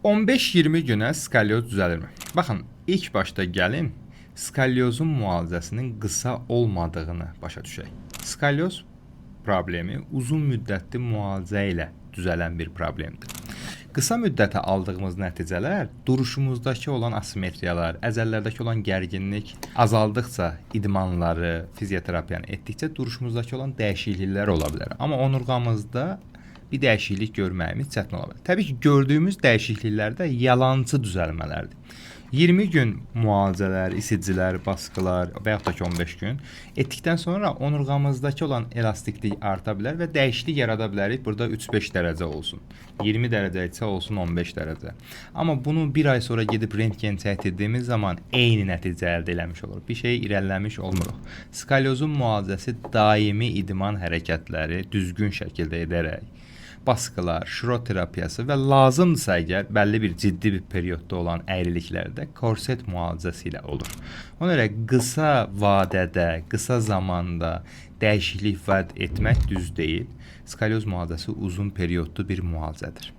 15-20 günə skalyoz düzəlirmi? Baxın, ilk başda gəlin skalyozun müalicəsinin qısa olmadığını başa düşək. Skalyoz problemi uzun müddətli müalicə ilə düzələn bir problemdir. Qısa müddətə aldığımız nəticələr duruşumuzdakı olan asimetriyalar, əzəllərdəki olan gərginlik azaldıqca, idmanları, fizioterapiyanı etdikcə duruşumuzdakı olan dəyişikliklər ola bilər. Amma onurğamızda bir dəyişiklik görməyimiz çətin ola bilər. Təbii ki, gördüyümüz dəyişikliklər də yalançı düzəlmələrdir. 20 gün müalicələr, isicilər, baskılar və yaxud da ki 15 gün etdikdən sonra onurğamızdakı olan elastiklik arta bilər və dəyişiklik yarada bilərik. Burada 3-5 dərəcə olsun. 20 dərəcə isə olsun 15 dərəcə. Amma bunu bir ay sonra gedib rentgen çəkdirdiyimiz zaman eyni nəticə əldə eləmiş oluruq. Bir şey irəliləmiş olmuruq. Skalyozun müalicəsi daimi idman hərəkətləri düzgün şəkildə edərək baskılar, şirot terapiyası və lazımdırsa əgər bəlli bir ciddi bir periodda olan əyriliklərdə korset müalicəsi ilə olur. Ona görə qısa vadədə, qısa zamanda dəyişiklik vəd etmək düz deyil. Skalyoz müalicəsi uzun periodlu bir müalicədir.